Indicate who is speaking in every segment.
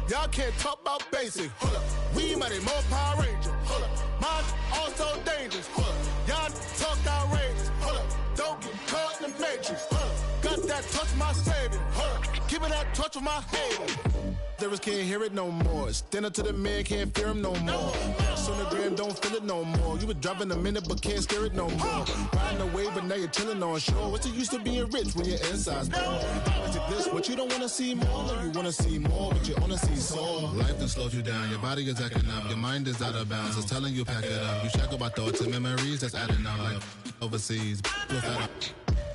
Speaker 1: Y'all can't talk about basic. Hold up. We mighty more Power Ranger. Hold up. Mine also dangerous. Hold up. Y'all talk outrageous. Hold up. Don't get caught in the matrix. Hold up. Got that touch my savior. Hold up. Keeping that touch with my haters. Lyrics can't hear it no more. Stand up to the man, can't fear him no more. Sonogram don't feel it no more. You were driving a minute but can't scare it no more. Riding away but now you're chilling on shore. What's the use of being rich when your inside's poor? Is it this what you don't wanna see more? No, you wanna see more but you only see sore. Life done slowed you down, your body is acting up. Your mind is out of bounds, it's telling you pack it up. You shackle by thoughts and memories that's adding up. Like overseas,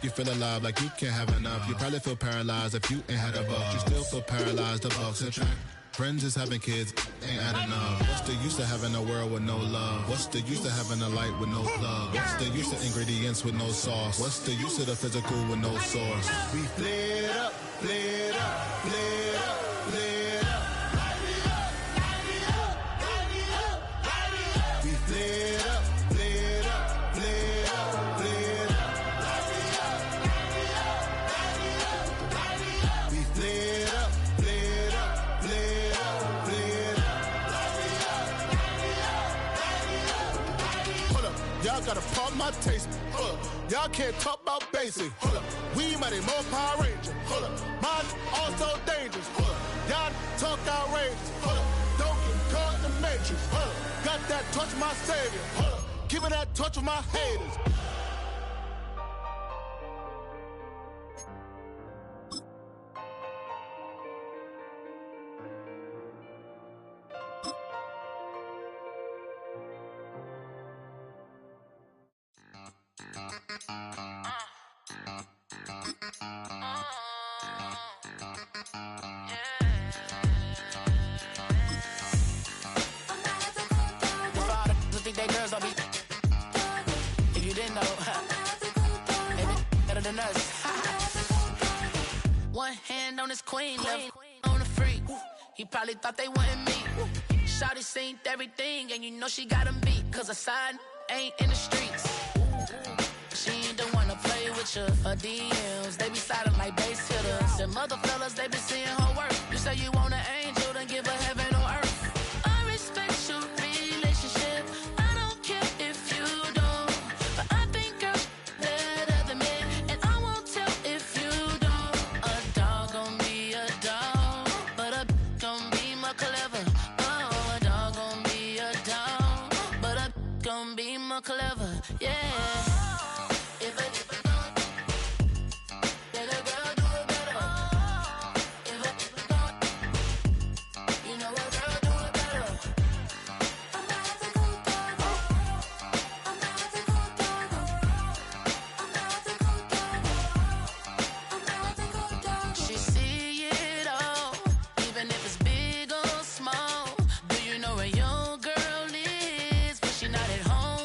Speaker 1: you feel alive like you can't have enough. You probably feel paralyzed if you ain't had a buck. You still feel paralyzed, the bucks and track. Friends is having kids, ain't adding up. What's the use of having a world with no love? What's the use of having a light with no plug? What's the use of ingredients with no sauce? What's the use of the physical with no source? We flared up, flared up, flared up, flared up. Light me up, light me up, light me up, light me up. We flared up, flared up, flared up, flared up. Light me up, light me up, light me up, light me up. We flared up, flared up, flared up, flared up. Light me up, light me up, light me up, light me up. Hold up, y'all gotta pardon my taste. Hold up, y'all can't talk about basic. Hold up, we mighty more Power Ranger. Hold up, mine also dangerous. Hold up, y'all talk outrageous. Hold up, don't get caught in the matrix. Hold up, got that touch my savior. Hold up, keeping that touch with my haters.
Speaker 2: Think they girls don't be. If you didn't know, maybe better than us. One hand on his queen, left on the freak. He probably thought they wanted me. Shawty seen everything, and you know she got him beat. Cause her side ain't in the streets. She ain't the one to play with you. Her DMs, they be sliding like base hitters. And mother fellas, they be seeing her work. You say you want an angel, then give her heaven or earth. I respect your relationship. Clever, yeah. If a girl do it better. If a you know a girl do it better. I'm not a good dog. I'm not a good dog. I'm not a good dog. I'm not a good dog. She see it all, even if it's big or small. Do you know where your girl is? But she not at home.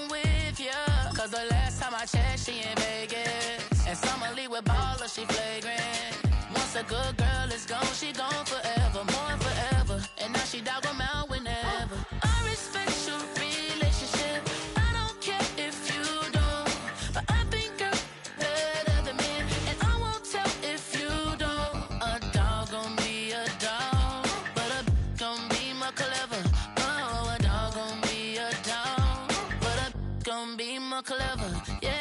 Speaker 2: Cause the last time I checked, she in Vegas. And Summer Lee with baller, she flagrant. Once a good girl is gone, she gone forever, more forever. And now she dog 'em out whenever. I respect your relationship. I don't care if you don't. But I think girls better than men. And I won't tell if you don't. A dog gon' be a dog, but a gon' be more clever. Oh, a dog gon' be a dog, but a gon' be more clever, yeah.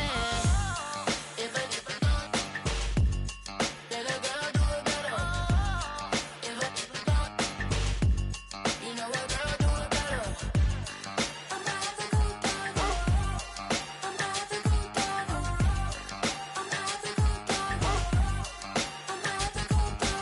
Speaker 2: If a girl do it better. If a you know a girl do it better. I'm not a good dog. I'm not a good dog. I'm not a good dog. I'm not a good dog.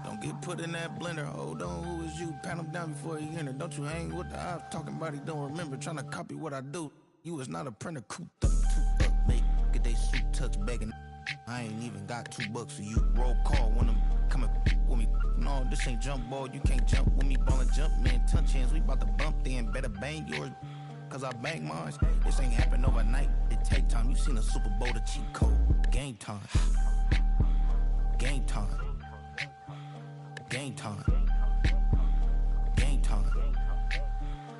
Speaker 3: Don't get put in that blender. Hold on, who is you? Pat him down before he enter. Don't you hang with the op talking about he don't remember. Trying to copy what I do. You is not a printer. Cooped up, tooped up, make get they suit touch begging. I ain't even got $2 for you. Roll call when I'm coming with me. No, this ain't jump ball. You can't jump with me. Ball and jump, man. Touch hands. We about to bump then. Better bang yours. Cause I bang mine. This ain't happen overnight. It take time. You seen a Super Bowl, the cheat code. Game time. Game time. Game time. Game time.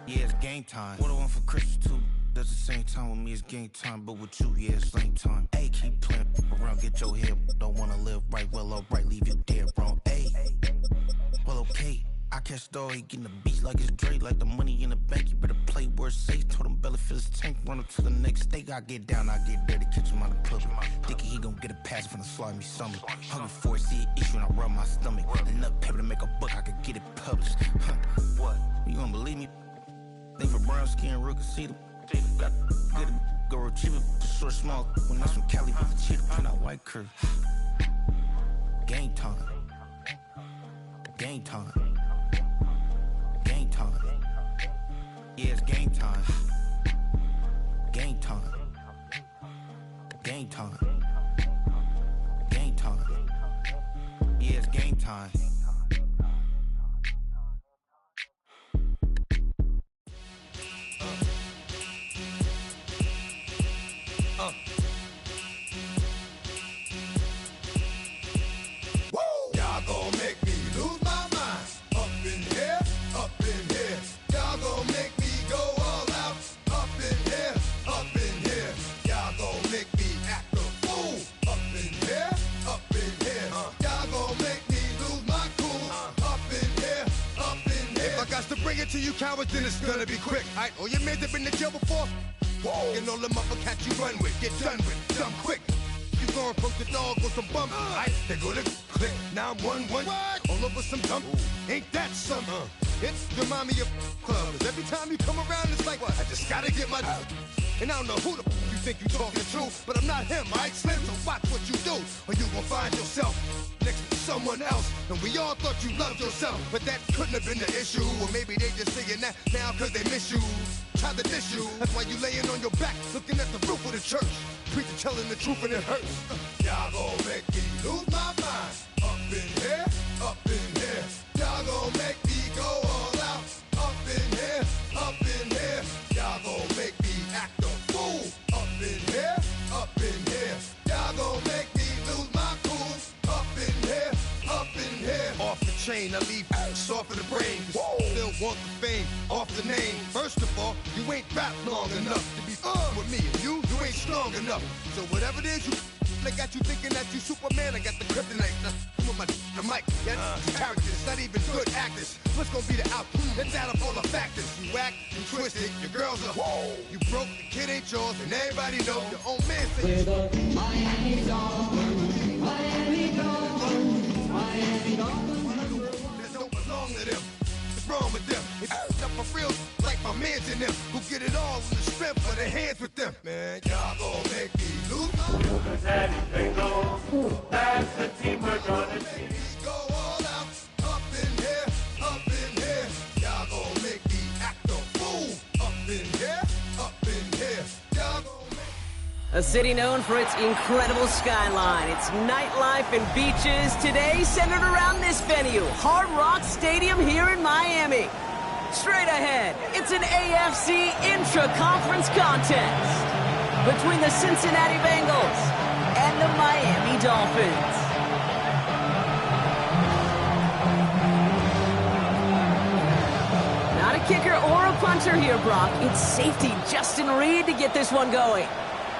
Speaker 3: Yeah, it's game time. What I want for Christmas too. At the same time with me, it's game time. But with you, yeah, it's lame time. Hey, keep playing around, get your head. Don't wanna live right, well, alright, leave you dead wrong. Hey, well, okay. I catch the dog, he getting the beats like it's Dre, like the money in the bank. You better play where it's safe. Told him belly fill his tank, run up to the next steak. I get down, I get dirty, catch him on the club. Thinking he gon' get a pass from the slimy stomach. Hungry for it, see it issue and I rub my stomach. Enough paper to make a book, I could get it published. What? You gonna believe me? Think for brown skin, real can see them. Got good, go retrieve it, short, small. When that's from Cali, with the cheetah print out white curve. Game time. Game time. Game time. Yeah, it's game time. Game time. Game time. Game time. Yeah, it's game time.
Speaker 1: Y'all gon' make me lose my mind. Up in here, up in here. Y'all gon' make me go all out. Up in here, up in here. Y'all gon' make me act a fool. Up in here, up in here. Y'all gon' make me lose my cool. Up in here, up in here. If I got to bring it to you cowards, then it's gonna be quick. Alright, all your men that been to jail before? Whoa. And all them other cats you run with, get done with, done quick. You gon' approach the dog with some bump. Alright, they go to click, 911. All over some dump. Ain't that something? It's the mommy of club. 'Cause every time you come around, it's like, I just gotta get my. And I don't know who the you think you talking to, but I'm not him, alright, Slim? So watch what you do, or you gon' find yourself next to someone else. And we all thought you loved yourself, but that couldn't have been the issue. Or maybe they just saying that now 'cause they miss you. Try to diss you, that's why you laying on your back, looking at the roof of the church. Preacher telling the truth and it hurts. Y'all gon' make me lose my mind. Up in here, up in here. Y'all gon' make me go all out. Up in here, up in here. Y'all gon' make me act a fool. Up in here, up in here. Y'all gon' make me lose my cool. Up in here, up in here. Off the chain, I leave soft in the brain. Still want the fame, off the name. First of all, you ain't rap long enough to be with me. And you ain't strong enough. So whatever it is you they got you thinking that you Superman, I got the kryptonite. Come with the mic, yeah, characters, not even good actors. What's gonna be the outcome? Let's add up all the factors. You act, you twisted, your girls are you broke, the kid ain't yours, and everybody know your own man says
Speaker 4: We're the Miami Dolphins, Miami Dolphins, Miami Dolphins.
Speaker 1: that don't belong to them. What's wrong with them? It's up for real, like my mans in them, who get it all in the strength of their hands with them. Man, y'all gon' make me lose my
Speaker 5: Bengals, that's the team we're gonna see.
Speaker 1: go all out. Up in here, up in here. Y'all gon' make me act a fool. Up in here, up in here. Y'all gon' make
Speaker 6: A city known for its incredible skyline, its nightlife and beaches, today centered around this venue, Hard Rock Stadium here in Miami. Straight ahead, it's an AFC intra-conference contest between the Cincinnati Bengals and the Miami Dolphins. Not a kicker or a punter here, Brock. It's safety Justin Reed to get this one going.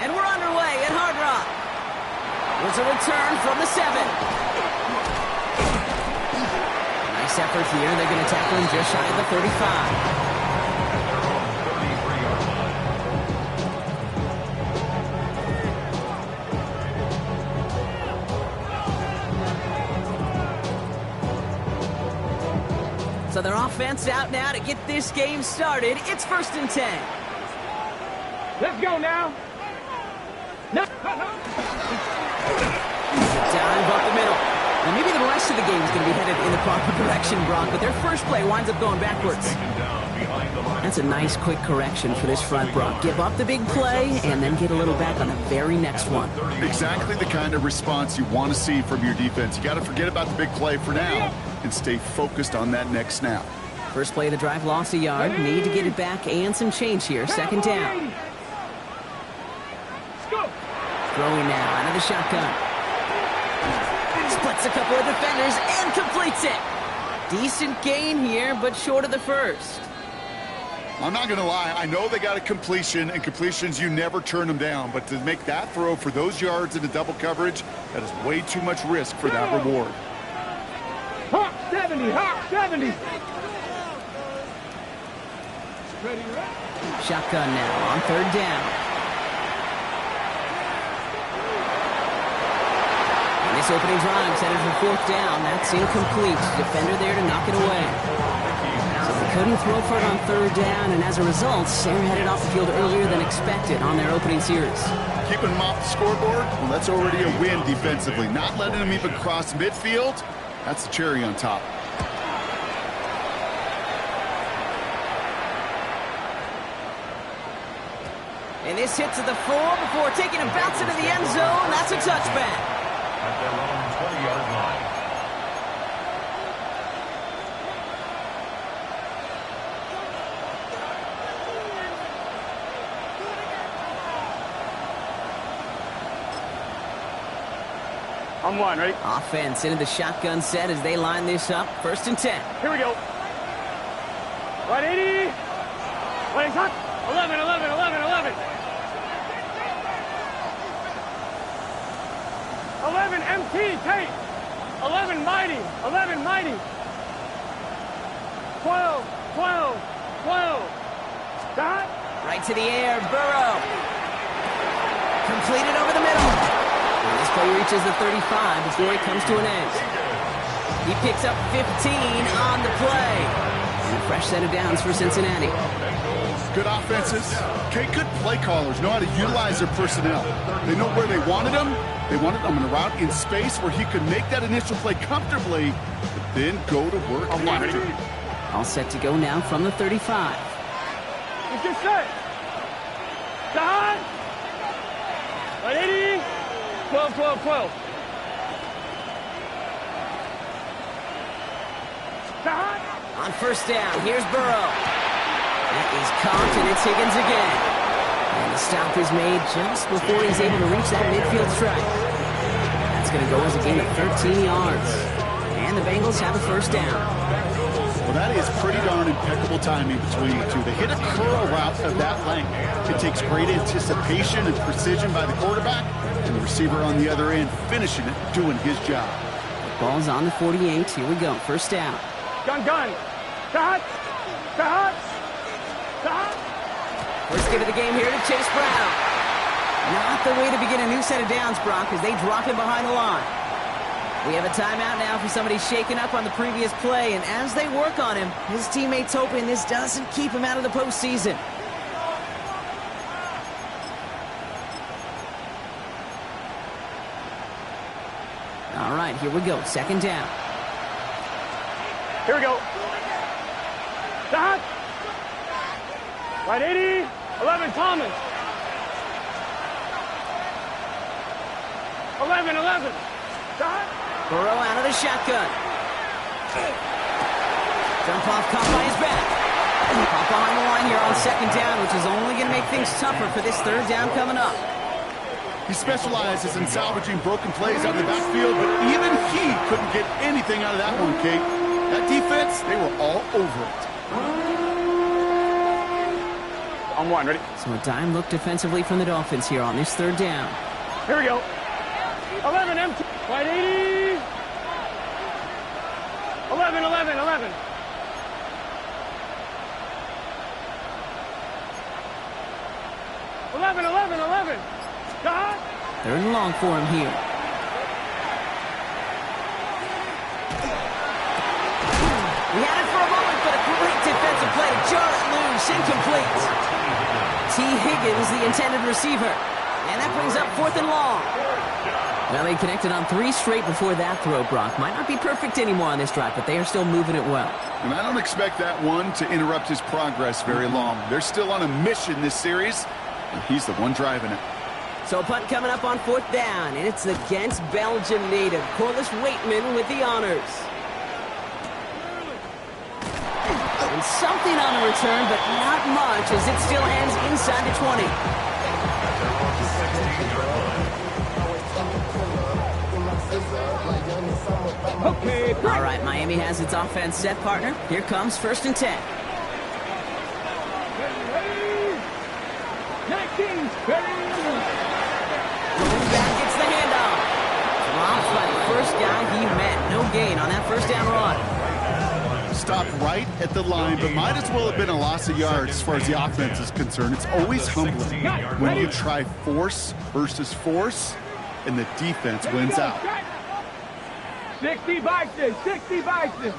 Speaker 6: And we're underway at Hard Rock. There's a return from the 7. Nice effort here. They're going to tackle him just shy of the 35. So their offense out now to get this game started. It's 1st and 10.
Speaker 5: Let's go now. No.
Speaker 6: Down about the middle. And maybe the rest of the game is going to be headed in the proper direction, Brock, but their first play winds up going backwards. That's a nice quick correction for this front, Brock. Give up the big play and then get a little back on the very next one.
Speaker 7: Exactly the kind of response you want to see from your defense. You got to forget about the big play for now and stay focused on that next snap.
Speaker 6: First play of the drive, lost a yard. Need to get it back and some change here. 2nd down. Throwing now out of the shotgun. Splits a couple of defenders and completes it. Decent gain here, but short of the first.
Speaker 7: I'm not going to lie. I know they got a completion, and completions, you never turn them down. But to make that throw for those yards into double coverage, that is way too much risk for that reward.
Speaker 5: Hawk 70, Hawk 70.
Speaker 6: Shotgun now on third down. And this opening drive set it for fourth down. That's incomplete. Defender there to knock it away. So they couldn't throw for it on third down, and as a result, they're headed off the field earlier than expected on their opening series.
Speaker 7: Keeping them off the scoreboard, well, that's already a win defensively. Not letting them even cross midfield, that's the cherry on top.
Speaker 6: And this hit to the floor before taking a bounce into the end zone. That's a touchback.
Speaker 8: At their own 20-yard line.
Speaker 5: I'm one, ready?
Speaker 6: Offense into the shotgun set as they line this up. First and 10.
Speaker 5: Here we go. Right 80. Right hot. 11, 11, 11, 11. 11 MT, Tate. 11 Mighty. 11 Mighty. 12, 12, 12. Dot.
Speaker 6: Right to the air, Burrow. Completed over the middle. And this play reaches the 35 before it comes to an end. He picks up 15 on the play. And a fresh set of downs for Cincinnati.
Speaker 7: Good offenses. Okay, good play callers know how to utilize their personnel. They know where they wanted them. They wanted them in a route in space where he could make that initial play comfortably, but then go to work after.
Speaker 6: All set to go now from the 35.
Speaker 5: It's just set. Dot. Right 80. 12, 12, 12. Dot.
Speaker 6: On first down, here's Burrow. That is caught, and it's Higgins again. And the stop is made just before he's able to reach that midfield strike. That's going to go as a gain of 13 yards. And the Bengals have a first down.
Speaker 7: Well, that is pretty darn impeccable timing between the two. They hit a curl route of that length. It takes great anticipation and precision by the quarterback, and the receiver on the other end finishing it, doing his job.
Speaker 6: Ball's on the 48. Here we go. First down.
Speaker 5: Gun, gun. Dot. Dot. Dot.
Speaker 6: First give of the game here to Chase Brown. Not the way to begin a new set of downs, Brock, as they drop him behind the line. We have a timeout now for somebody shaken up on the previous play, and as they work on him, his teammates hoping this doesn't keep him out of the postseason. All right, here we go. Second down.
Speaker 5: Here we go. Dot. Right 80. 11 Thomas. 11, 11. Dot.
Speaker 6: Burrow out of the shotgun. Jump off caught by his back. Pop behind the line here on second down, which is only going to make things tougher for this third down coming up.
Speaker 7: He specializes in salvaging broken plays out of the backfield, but even he couldn't get anything out of that one, Kate. That defense, they were all over it.
Speaker 5: On one, ready?
Speaker 6: So a dime look defensively from the Dolphins here on this third down.
Speaker 5: Here we go. 11 empty. Right 80. 11, 11, 11. 11, 11, 11. Dot.
Speaker 6: Third and long for him here. We had it for a moment, but a great defensive play to jar it loose. Incomplete. T. Higgins, the intended receiver. And that brings up fourth and long. Well, they connected on 3 straight before that throw, Brock. Might not be perfect anymore on this drive, but they are still moving it well.
Speaker 7: And I don't expect that one to interrupt his progress very long. They're still on a mission this series, and he's the one driving it.
Speaker 6: So a punt coming up on fourth down, and it's against Belgian native Corliss Waitman with the honors. And something on the return, but not much, as it still ends inside the 20.
Speaker 5: Okay.
Speaker 6: All right, Miami has its offense set, partner. Here comes first and 10. Going back gets the handoff. Drops by the first guy he met. No gain on that first down run.
Speaker 7: Stopped right at the line, but might as well have been a loss of yards as far as the offense is concerned. It's always humbling when you try force versus force, and the defense wins out.
Speaker 5: 60 Bison, 60 Bison.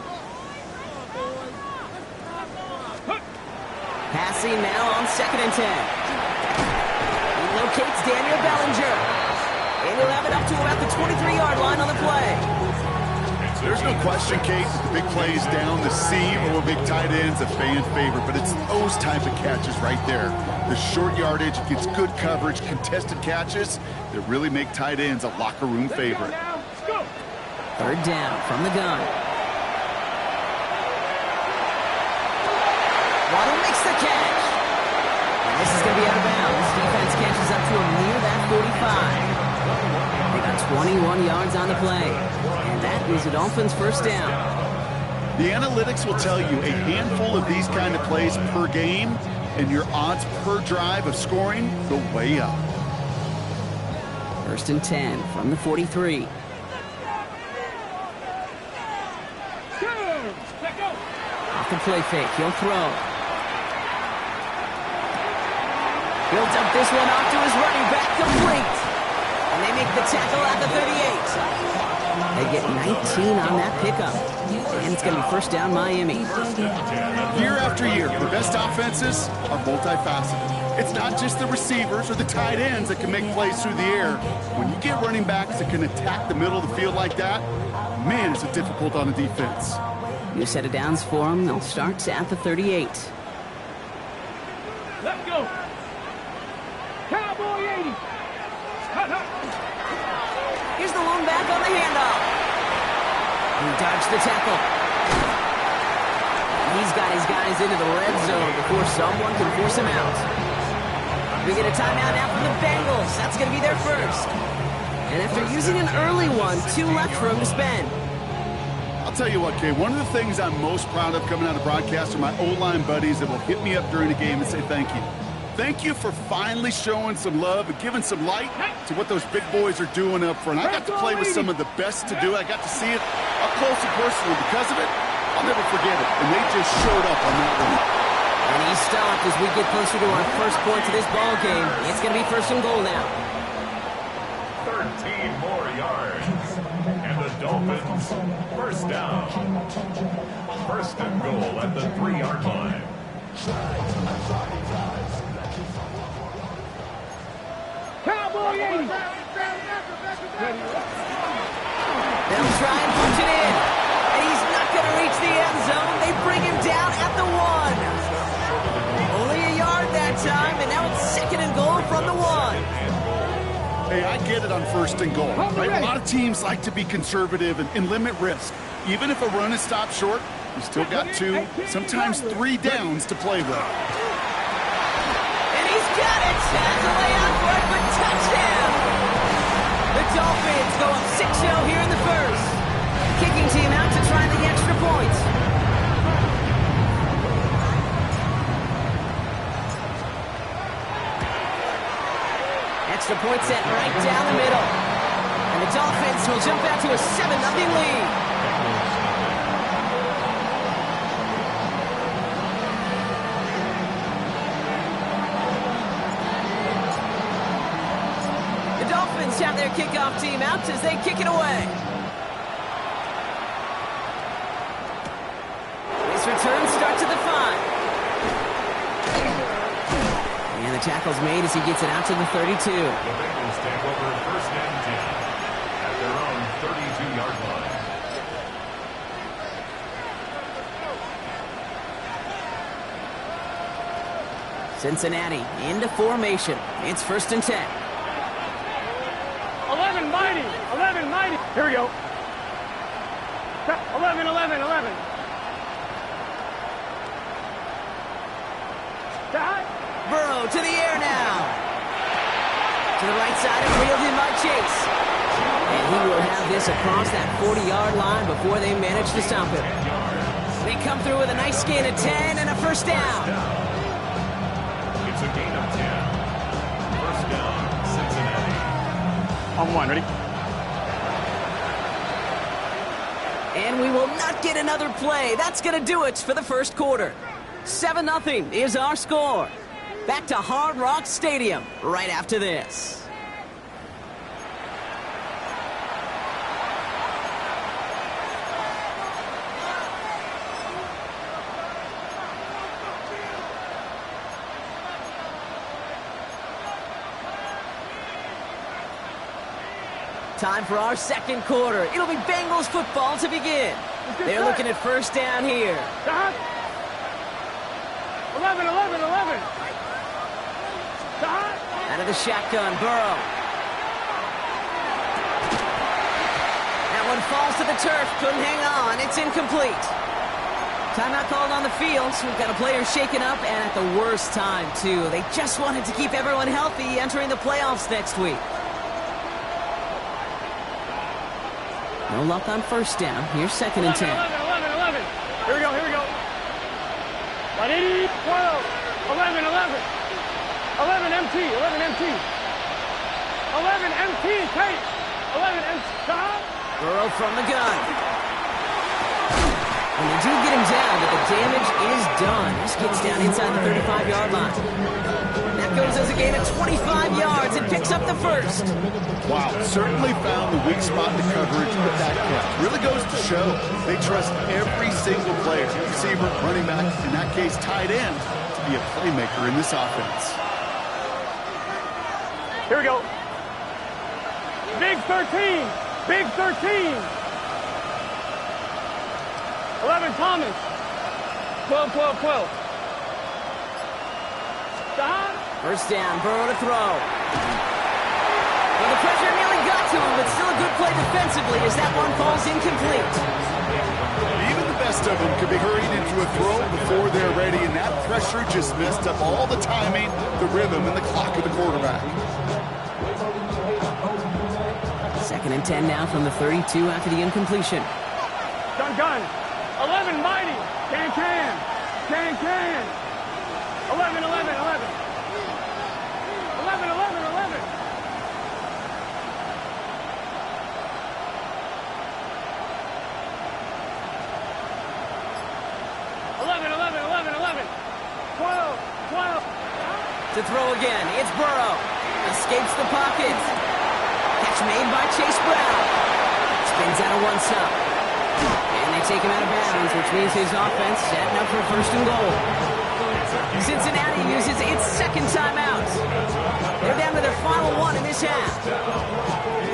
Speaker 6: Passing now on 2nd and 10. He locates Daniel Bellinger. And he'll have it up to about the 23-yard line on the play.
Speaker 7: There's no question, Kate, that the big plays down the seam or with big tight ends a fan favorite, but it's those type of catches right there. The short yardage gets good coverage, contested catches that really make tight ends a locker room favorite.
Speaker 6: Third down from the gun. Waddle makes the catch. And this is going to be out of bounds. Defense catches up to him near that 45. They got 21 yards on the play. And that is the Dolphins' first down.
Speaker 7: The analytics will tell you a handful of these kind of plays per game, and your odds per drive of scoring go way up.
Speaker 6: 1st and 10 from the 43. Off the play fake, he'll throw. He'll dump this one off to his running back, complete. And they make the tackle at the 38. They get 19 on that pickup. And it's going to be first down Miami.
Speaker 7: Year after year, the best offenses are multifaceted. It's not just the receivers or the tight ends that can make plays through the air. When you get running backs that can attack the middle of the field like that, man, is it difficult on the defense.
Speaker 6: New set of downs for them. They'll start at the 38.
Speaker 5: Let's go. Cowboy 80.
Speaker 6: Here's the lone back on the handoff. He dodged the tackle. He's got his guys into the red zone before someone can force him out. We get a timeout now from the Bengals. That's going to be their first. And after using an early one, 2 left for him to spend.
Speaker 7: I'll tell you what, Kay, one of the things I'm most proud of coming out of broadcast are my O-line buddies that will hit me up during the game and say thank you. Thank you for finally showing some love and giving some light to what those big boys are doing up front. I got to play with some of the best to do it. I got to see it up close and personal. Because of it, I'll never forget it. And they just showed up on that one.
Speaker 6: And he's stopped as we get closer to our first point to this ball game. It's going to be 1st and goal now.
Speaker 8: 13 more yards. And the Dolphins, first down. 1st and goal at the 3-yard line.
Speaker 5: Cowboy 80.
Speaker 6: They'll try and punch it in. And he's not going to reach the end zone. They bring him down at the 1. Only a yard that time, and now it's 2nd and goal from the 1.
Speaker 7: Hey, I get it on 1st and goal. Right? A lot of teams like to be conservative and limit risk. Even if a run is stopped short, you still got 2, sometimes 3 downs to play with.
Speaker 6: And he's got it. Has a way out for it, but touchdown. The Dolphins go up 6-0 here in the first. Kicking team out to try the extra point. Extra point set right down the middle. And the Dolphins will jump out to a 7-0 lead. Have their kickoff team out as they kick it away. This return starts at the 5. And the tackle's made as he gets it out to the 32.
Speaker 8: The Bengals take over 1st and 10 at their own 32-yard line.
Speaker 6: Cincinnati into formation. It's 1st and 10.
Speaker 5: 11 mighty. 11 mighty. Here we go. 11, 11, 11.
Speaker 6: Burrow to the air now. To the right side and reeled in by Chase. And he will have this across that 40-yard line before they manage to stop him. They come through with a nice gain of 10 and a first down.
Speaker 8: It's a gain of 10. down, Cincinnati.
Speaker 5: On one, ready?
Speaker 6: And we will not get another play. That's going to do it for the first quarter. 7-0 is our score. Back to Hard Rock Stadium right after this. Time for our second quarter. It'll be Bengals football to begin. They're looking at first down here.
Speaker 5: 11, 11, 11.
Speaker 6: Out of the shotgun, Burrow. That one falls to the turf. Couldn't hang on. It's incomplete. Timeout called on the field. So we've got a player shaken up, and at the worst time, too. They just wanted to keep everyone healthy entering the playoffs next week. No luck on first down. Here's 2nd and 10.
Speaker 5: 11, 11, 11. Here we go, here we go. 180, 12, 11, 11. 11 MT, 11 MT. 11 MT, Tate. 11 MT, stop.
Speaker 6: Burrow from the gun. And they do get him down, but the damage is done. This gets down inside the 35-yard line. That goes as a gain of 25 yards and picks up the first.
Speaker 7: Wow, certainly found the weak spot in the coverage with that catch. Really goes to show they trust every single player, receiver, running back, in that case tight end, to be a playmaker in this offense.
Speaker 5: Here we go. Big 13. Big 13. 11 Thomas. 12, 12, 12. Stop.
Speaker 6: First down, Burrow to throw. Well, the pressure nearly got to him, but still a good play defensively as that one falls incomplete.
Speaker 7: Even the best of them could be hurried into a throw before they're ready, and that pressure just messed up all the timing, the rhythm, and the clock of the quarterback.
Speaker 6: 2nd and 10 now from the 32 after the incompletion.
Speaker 5: Gun. 11 Mighty. Can. 11, 11, 11. 11, 11, 11. 11, 11, 11, 11. 12, 12.
Speaker 6: To throw again, it's Burrow. Escapes the pocket. Catch made by Chase Brown. Spins out of one side. And they take him out of bounds, which means his offense setting up for 1st and goal. Cincinnati uses its second timeout. They're down to their final one in this half.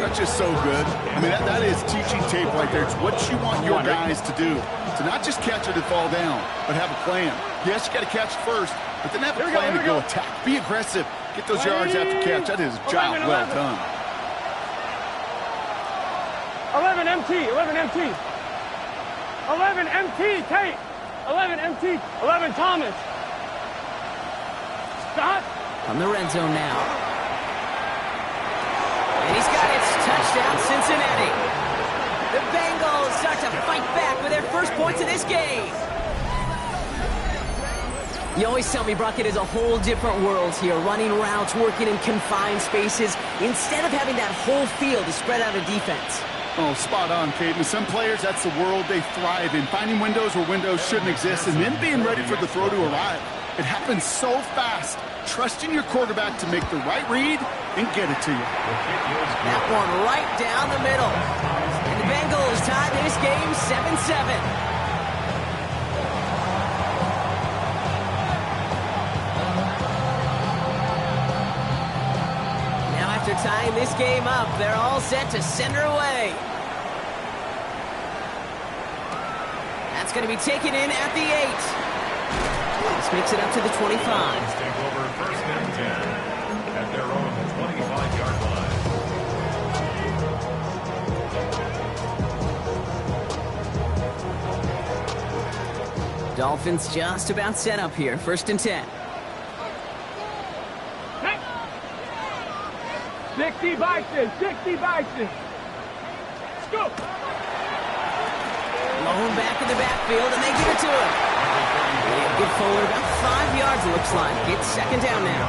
Speaker 7: That's just so good. I mean, that is teaching tape right there. It's what you want your guys to do. To not just catch it and fall down, but have a plan. Yes, you got to catch it first, but then have a plan to go attack. Be aggressive. Get those yards after catch. That is a job well done.
Speaker 5: 11 MT, 11 MT. 11 MT, Tate. 11 MT, 11 Thomas. Stop.
Speaker 6: On the red zone now. And he's got it. Touchdown, Cincinnati. The Bengals start to fight back with their first points of this game. You always tell me, Brock, it is a whole different world here. Running routes, working in confined spaces, instead of having that whole field to spread out a defense.
Speaker 7: Oh, spot on, Kate. And some players, that's the world they thrive in. Finding windows where windows shouldn't exist and then being ready for the throw to arrive. It happens so fast. Trusting your quarterback to make the right read and get it to you.
Speaker 6: That one right down the middle. And the Bengals tie this game 7-7. Now after tying this game up, they're all set to send her away. That's going to be taken in at the 8. This makes it up to the 25.
Speaker 8: Take over 1st and 10 at their own 25-yard line.
Speaker 6: Dolphins just about set up here. 1st and 10.
Speaker 5: 60 Bison, 60 Bison. Scoop.
Speaker 6: Lone back in the backfield, and they give it to him. They have good forward, about 5 yards, it looks like. It's 2nd down now.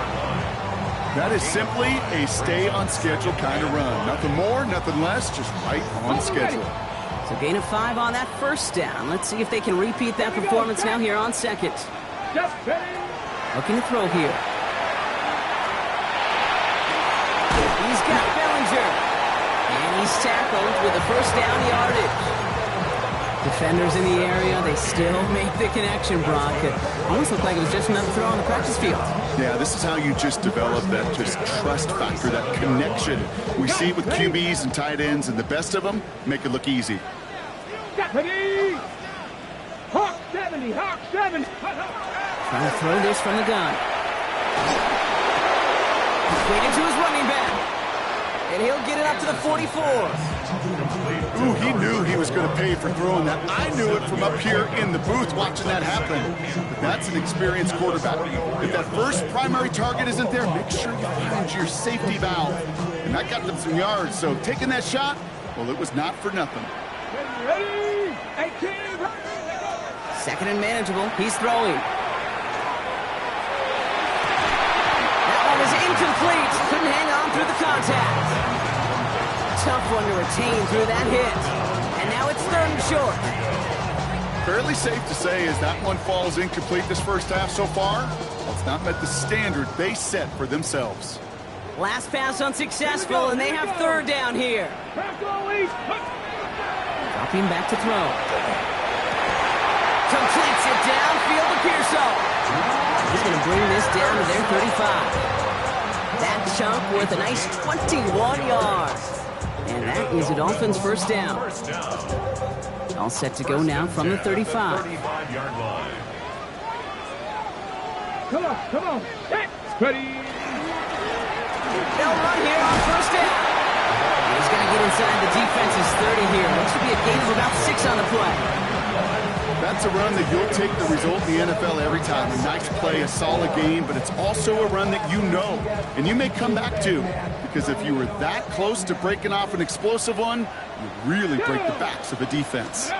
Speaker 7: That is simply a stay-on-schedule kind of run. Nothing more, nothing less, just right on schedule.
Speaker 6: So gain of 5 on that first down. Let's see if they can repeat that performance now here on second. Looking to throw here. He's got Bellinger. And he's tackled with a first down yardage. Defenders in the area, they still make the connection, Brock. It almost looked like it was just another throw on the practice field.
Speaker 7: Yeah, this is how you just develop that just trust factor, that connection. We see it with QBs and tight ends, and the best of them make it look easy.
Speaker 5: Hawk 70, Hawk 70.
Speaker 6: Trying to throw this from the gun. Waiting to his running back. And he'll get it up to the 44.
Speaker 7: Ooh, he knew he was going to pay for throwing that. I knew it from up here in the booth watching that happen. But that's an experienced quarterback. If that first primary target isn't there, make sure you find your safety valve. And that got them some yards, so taking that shot, well, it was not for nothing.
Speaker 5: Ready? 18.
Speaker 6: Second and manageable. He's throwing. That one was incomplete. Couldn't hang on through the contact. Tough one to retain through that hit. And now it's third and short.
Speaker 7: Fairly safe to say as that one falls incomplete this first half so far, it's not met the standard they set for themselves.
Speaker 6: Last pass unsuccessful, and they have third down here. Dropping back to throw. Completes it downfield to Pearson. He's going to bring this down to their 35. That chunk worth a nice 21 yards. And that is a Dolphins first down. All set to go now from the 35.
Speaker 8: 35-yard line.
Speaker 5: Come on. Ready?
Speaker 6: They'll run here on first down. He's going to get inside the defense's 30 here. Looks to be a gain of about 6 on the play.
Speaker 7: That's a run that you'll take the result in the NFL every time. A nice play, a solid game, but it's also a run that you know, and you may come back to, because if you were that close to breaking off an explosive one, you really break the backs of the defense.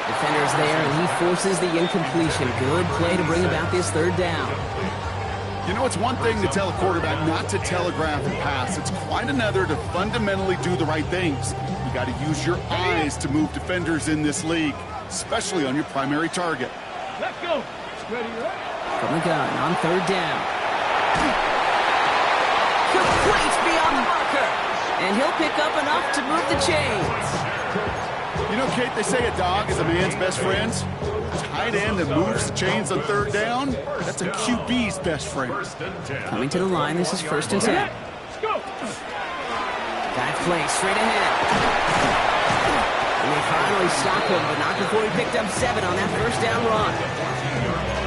Speaker 6: Defender's there, and he forces the incompletion. Good play to bring about this third down.
Speaker 7: You know, it's one thing to tell a quarterback not to telegraph and pass. It's quite another to fundamentally do the right things. You got to use your eyes to move defenders in this league, especially on your primary target.
Speaker 5: Let's go. Ready?
Speaker 6: From the gun on third down. Complete beyond the marker. And he'll pick up enough to move the chains.
Speaker 7: You know, Kate, they say a dog is a man's best friend. Tight end that moves the chains on third down, that's a QB's best friend.
Speaker 6: Coming to the line, this is first and 10.
Speaker 5: Let's go.
Speaker 6: Dive play straight ahead. And they finally stop him, but not before he picked up 7 on that first down run.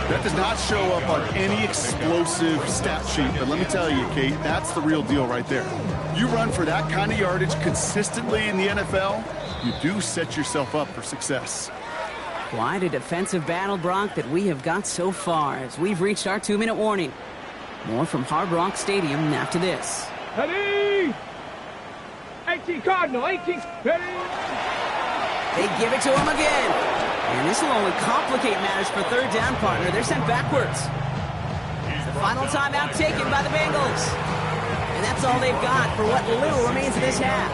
Speaker 7: That does not show up on any explosive stat sheet, but let me tell you, Kate, that's the real deal right there. You run for that kind of yardage consistently in the NFL, you do set yourself up for success.
Speaker 6: Quite a defensive battle, Brock, that we have got so far as we've reached our 2-minute warning. More from Hard Rock Stadium after this.
Speaker 5: Ready? 18 Cardinal, 18. Ready?
Speaker 6: They give it to him again. And this will only complicate matters for third down, partner. They're sent backwards. The final timeout taken by the Bengals. And that's all they've got for what little remains of this half.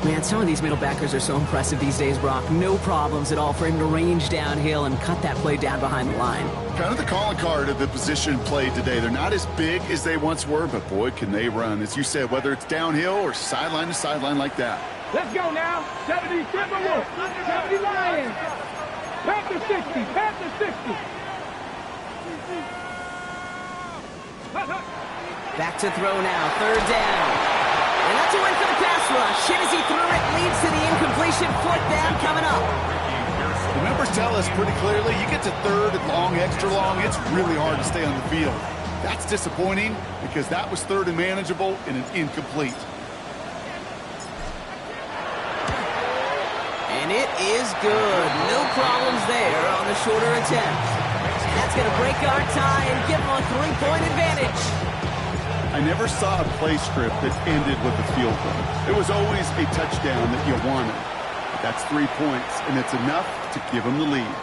Speaker 6: Man, some of these middle backers are so impressive these days, Brock. No problems at all for him to range downhill and cut that play down behind the line.
Speaker 7: Kind of the calling card of the position played today. They're not as big as they once were, but boy, can they run. As you said, whether it's downhill or sideline to sideline like that.
Speaker 5: Let's go now. 70 Timberwolves. 70 Lions. Panther 60. Panther 60.
Speaker 6: Back to throw now. Third down. And that's a win for the pass rush. Hit as he threw it, leads to the incompletion. Fourth down coming up.
Speaker 7: The numbers tell us pretty clearly, you get to third and long, extra long, it's really hard to stay on the field. That's disappointing because that was third and manageable and an incomplete.
Speaker 6: And it is good. No problems there on the shorter attempt. And that's going to break our tie and give them a 3-point advantage.
Speaker 7: I never saw a play script that ended with a field goal. It was always a touchdown that you wanted. But that's 3 points, and it's enough to give them the lead.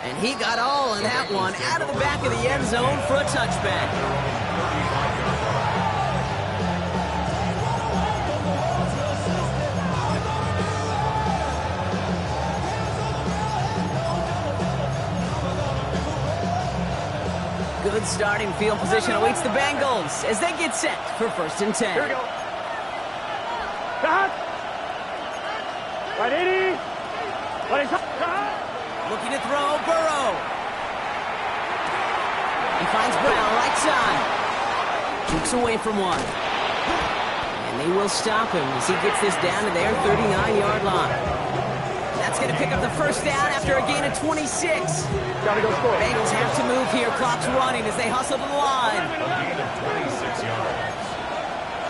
Speaker 6: And he got all of that one out of the back of the end zone for a touchback. Good starting field position awaits the Bengals as they get set for 1st and 10.
Speaker 5: Here we go. Cut. Right 80. Right cut.
Speaker 6: Looking to throw, Burrow. He finds Brown right side. Jukes away from one. And they will stop him as he gets this down to their 39-yard line. That's going to pick up the 1st down after a gain of 26.
Speaker 5: Gotta go score.
Speaker 6: Bengals have to move here. Clock's running as they hustle to the line.
Speaker 8: A gain of 26 yards.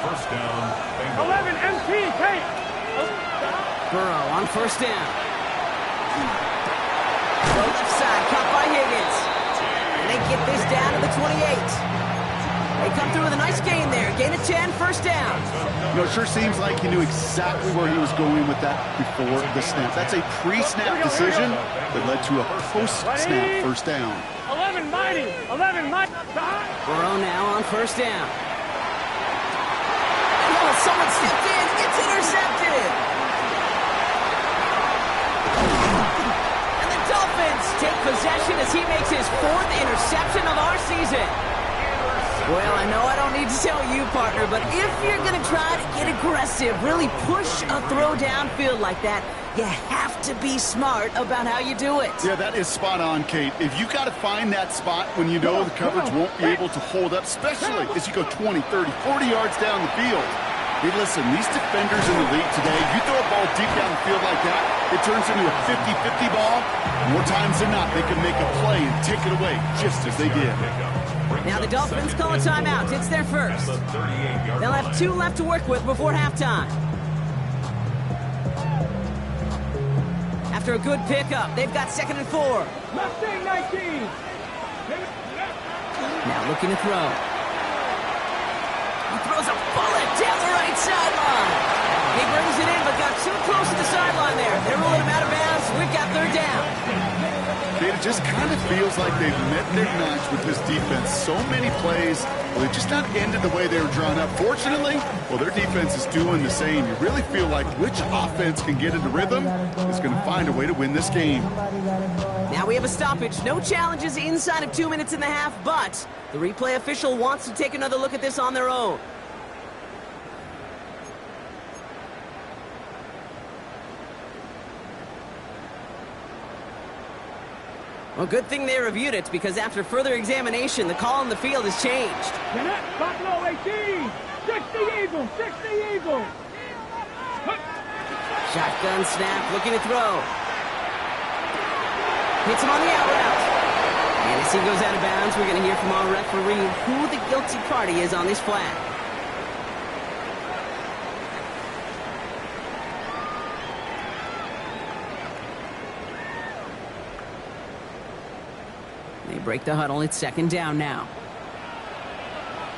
Speaker 8: 1st down, Bengals.
Speaker 5: 11 MT, Kate.
Speaker 6: Burrow on 1st down. Go left side, caught by Higgins. And they get this down to the 28. They come through with a nice gain there. Gain of 10, 1st down.
Speaker 7: You know, it sure seems like he knew exactly where he was going with that before the snap. That's a pre-snap decision that led to a post-snap 1st down.
Speaker 5: 11 mighty. 11 mighty.
Speaker 6: Burrow now on 1st down. Oh, someone stepped in. It's intercepted. And the Dolphins take possession as he makes his 4th interception of our season. Well, I know I don't need to tell you, partner, but if you're going to try to get aggressive, really push a throw downfield like that, you have to be smart about how you do it.
Speaker 7: Yeah, that is spot on, Kate. If you got to find that spot when you know the coverage won't be able to hold up, especially as you go 20, 30, 40 yards down the field. Hey, listen, these defenders in the league today, you throw a ball deep down the field like that, it turns into a 50-50 ball. More times than not, they can make a play and take it away, just as they did.
Speaker 6: Now the Dolphins call a timeout. It's their 1st. They'll have 2 left to work with before halftime. After a good pickup, they've got 2nd and 4.
Speaker 5: Mustang 19.
Speaker 6: Now looking to throw. He throws a bullet down the right sideline. He brings it in, but got too close to the sideline there. They're ruling him out of bounds. We've got 3rd down.
Speaker 7: It just kind of feels like they've met their match with this defense. So many plays, well, they just not ended the way they were drawn up. Fortunately, well, their defense is doing the same. You really feel like which offense can get into rhythm is going to find a way to win this game.
Speaker 6: Now we have a stoppage. No challenges inside of 2 minutes and a half, but the replay official wants to take another look at this on their own. Well, good thing they reviewed it, because after further examination, the call on the field has changed.
Speaker 5: Buffalo 18. 60 Eagles. 60 Eagles.
Speaker 6: Shotgun snap, looking to throw. Hits him on the out route. And as he goes out of bounds, we're going to hear from our referee who the guilty party is on this flag. They break the huddle. It's 2nd down now.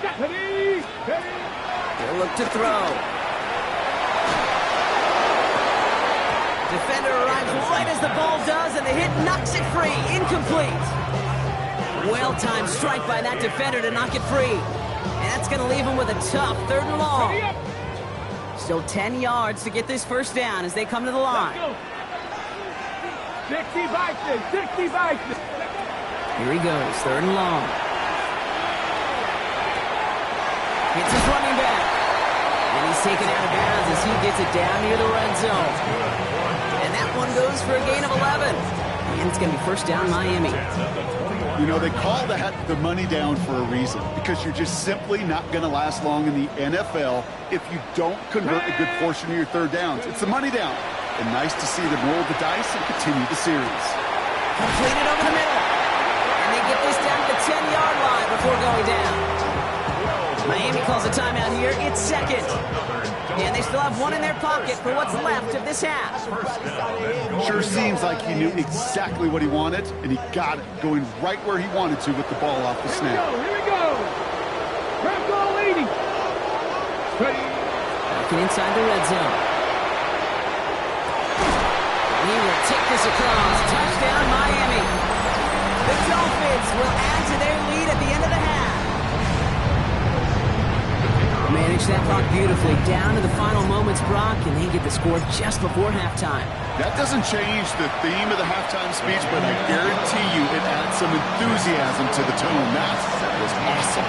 Speaker 6: They'll look to throw. Defender arrives right as the ball does, and the hit knocks it free. Incomplete. Well-timed strike by that defender to knock it free. And that's going to leave him with a tough 3rd and long. Still 10 yards to get this 1st down as they come to the line.
Speaker 5: 60 Vikings. 60 Vikings.
Speaker 6: Here he goes, 3rd and long. Hits his running back. And he's taken out of bounds as he gets it down near the red zone. And that one goes for a gain of 11. And it's going to be 1st down Miami.
Speaker 7: You know, they call that the money down for a reason, because you're just simply not going to last long in the NFL if you don't convert a good portion of your 3rd downs. It's the money down. And nice to see them roll the dice and continue the series.
Speaker 6: Completed over the middle. And they get this down to the 10-yard line before going down. Miami calls a timeout here. It's 2nd. And they still have 1 in their pocket for what's left of this half.
Speaker 7: Sure seems like he knew exactly what he wanted, and he got it, going right where he wanted to with the ball off the snap.
Speaker 5: Here we go. Grab goal 80.
Speaker 6: Looking inside the red zone. He will take this across. Touchdown, Miami. that clock beautifully down to the final moments, Brock, and they get the score just before halftime. That
Speaker 7: doesn't change the theme of the halftime speech, but I guarantee you it adds some enthusiasm to the tone. That was awesome.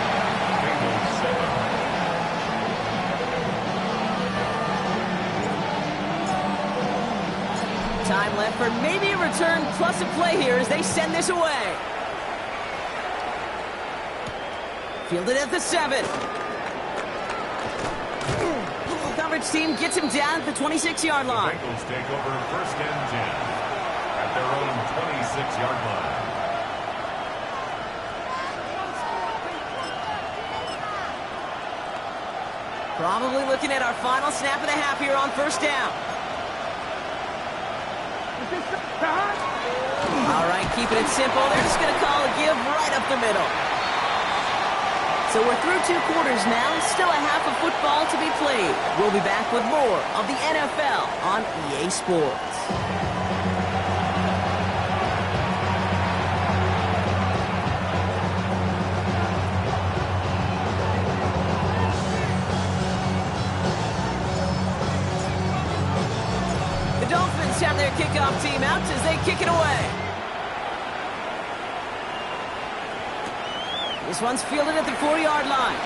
Speaker 6: Time left for maybe a return plus a play here as they send this away. Fielded at the 7. Coverage team gets him down at the 26-yard line.
Speaker 8: The Bengals take over 1st and 10 at their own 26-yard line.
Speaker 6: Probably looking at our final snap of the half here on 1st down. All right, keeping it simple. They're just going to call a give right up the middle. So we're through 2 quarters now. Still a half of football to be played. We'll be back with more of the NFL on EA Sports. The Dolphins have their kickoff team out as they kick it away. This one's fielded at the 4-yard line.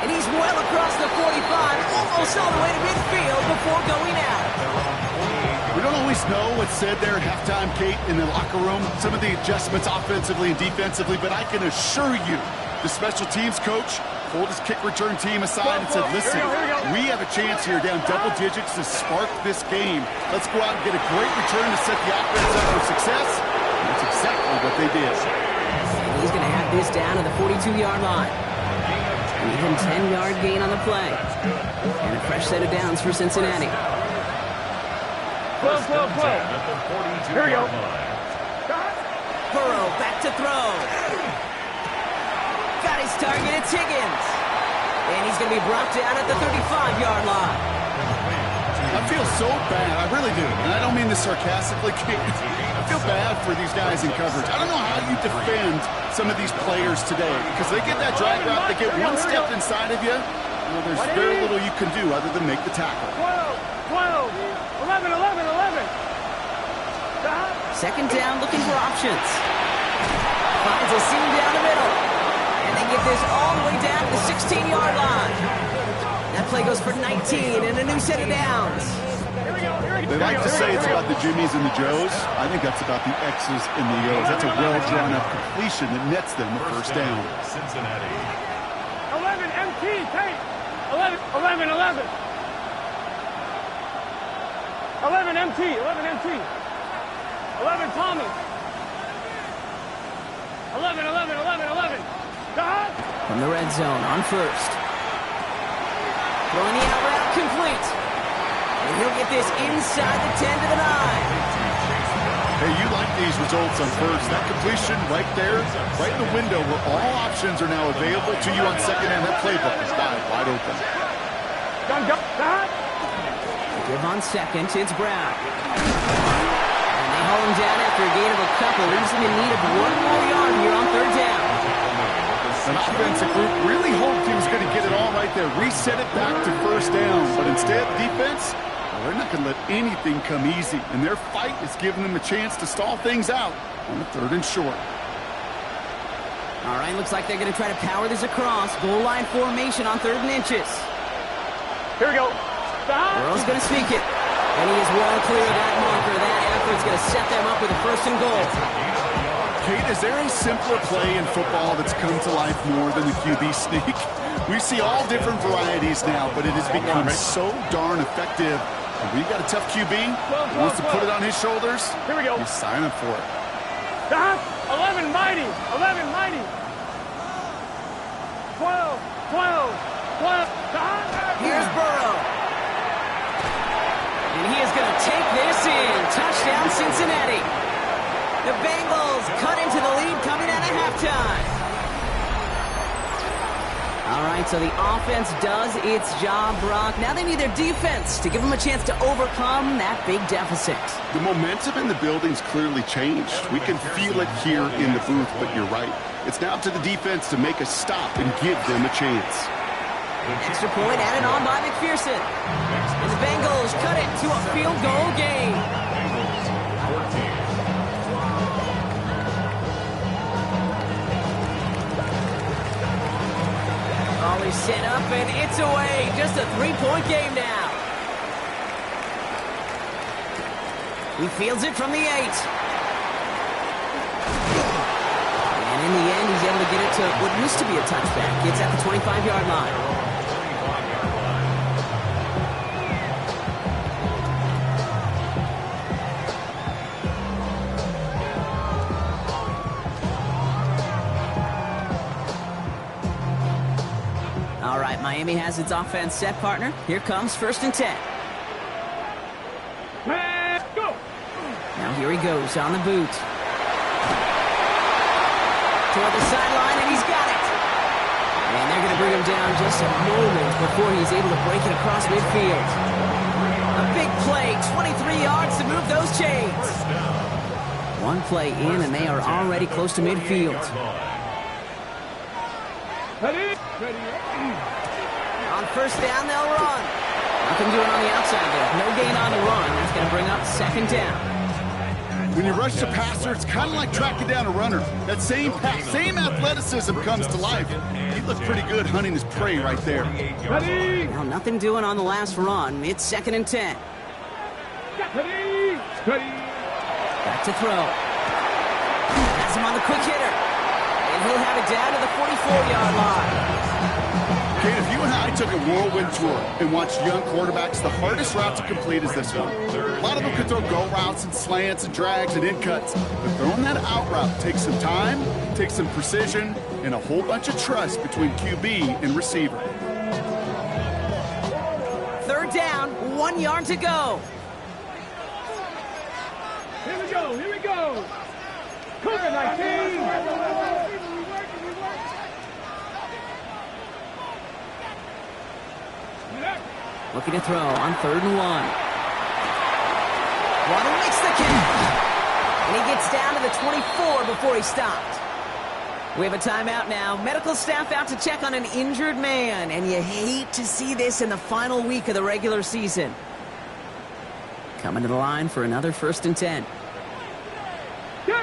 Speaker 6: And he's well across the 45, almost all the way to midfield before going out.
Speaker 7: We don't always know what's said there at halftime, Kate, in the locker room. Some of the adjustments offensively and defensively, but I can assure you, the special teams coach pulled his kick return team aside and said, listen, we have a chance here down double digits to spark this game. Let's go out and get a great return to set the offense up for success. And that's exactly what they did.
Speaker 6: And he's going to have this down to the 42-yard line. An even 10-yard gain on the play. And a fresh set of downs for Cincinnati.
Speaker 5: Here we go.
Speaker 6: Burrow back to throw. Got his target, it's Higgins. And he's going to be brought down at the 35-yard line.
Speaker 7: I feel so bad, I really do. And I don't mean this sarcastically, Kate. I feel bad for these guys in coverage. I don't know how you defend some of these players today. Because they get that drag route, they get one step inside of you. Well, there's very little you can do other than make the tackle.
Speaker 5: 12, 11, 11, 11.
Speaker 6: Second down, looking for options. Finds a seam down the middle. And they get this all the way down to the 16-yard line. That play goes for 19 and a new set of downs.
Speaker 7: They like to say it's about the Jimmies and the Joes. I think that's about the X's and the O's. That's a well-drawn-up completion that nets them the first down.
Speaker 8: Cincinnati.
Speaker 5: 11 MT, Tate. 11, 11. 11 MT, 11 MT. 11 Thomas. 11, 11, 11, 11.
Speaker 6: From the red zone on first. Throwing the out route complete. And he'll get this inside the 10 to the 9.
Speaker 7: Hey, you like these results on first. That completion right there, right in the window where all options are now available to you on second and that playbook is wide open.
Speaker 6: Give on second, it's Brown. And they haul him down after a gain of a couple. Leaves him in need of 1 more yard here on third down.
Speaker 7: An offensive group really hoped he was going to get it all right there. Reset it back to first down. But instead, defense, well, they're not going to let anything come easy. And their fight is giving them a chance to stall things out on the 3rd and short.
Speaker 6: All right, looks like they're going to try to power this across. Goal line formation on 3rd and inches.
Speaker 5: Here we go.
Speaker 6: Burrow's going to sneak it. And he is well clear of that marker. That effort's going to set them up with a 1st and goal.
Speaker 7: Kate, is there a simpler play in football that's come to life more than the QB sneak? We see all different varieties now, but it has become so darn effective. And when you got a tough QB who wants to put it on his shoulders,
Speaker 5: Here we go.
Speaker 7: you sign up for it.
Speaker 5: 11 mighty. 11 mighty. 12, 12, 12.
Speaker 6: Here's Burrow. And he is going to take this in. Touchdown, Cincinnati. The Bengals cut into the lead coming out of halftime. All right, so the offense does its job, Brock. Now they need their defense to give them a chance to overcome that big deficit.
Speaker 7: The momentum in the building's clearly changed. We can feel it here in the booth, but you're right. It's now up to the defense to make a stop and give them a chance.
Speaker 6: Extra point added on by McPherson. And the Bengals cut it to a field goal game. Volley set up and it's away. Just a 3-point game now. He fields it from the 8. And in the end, he's able to get it to what used to be a touchback. It's at the 25-yard line. All right, Miami has its offense set, partner. Here comes 1st and 10.
Speaker 5: Let's go.
Speaker 6: Now here he goes on the boot. Toward the sideline, and he's got it. And they're going to bring him down just a moment before he's able to break it across midfield. A big play, 23 yards to move those chains. One play in, and they are already close to midfield.
Speaker 5: Ready?
Speaker 6: On 1st down, they'll run. Nothing doing on the outside there. No gain on the run. That's going to bring up 2nd down.
Speaker 7: When you rush the passer, it's kind of like tracking down a runner. That same pass, same athleticism comes to life. He looked pretty good hunting his prey right there.
Speaker 5: Ready?
Speaker 6: Well, nothing doing on the last run. It's 2nd and 10.
Speaker 5: Ready? Ready?
Speaker 6: Back to throw. Has him on the quick hitter. And he'll have it down to the 44-yard line.
Speaker 7: Kate, if you and I took a whirlwind tour and watched young quarterbacks, the hardest route to complete is this one. A lot of them could throw go routes and slants and drags and in cuts, but throwing that out route takes some time, takes some precision, and a whole bunch of trust between QB and receiver.
Speaker 6: 3rd down, 1 yard to go.
Speaker 5: Here we go. Here we go. Cougar 19.
Speaker 6: Looking to throw on 3rd and 1. Waddle makes the catch. And he gets down to the 24 before he stopped. We have a timeout now. Medical staff out to check on an injured man. And you hate to see this in the final week of the regular season. Coming to the line for another 1st and 10.
Speaker 5: Go!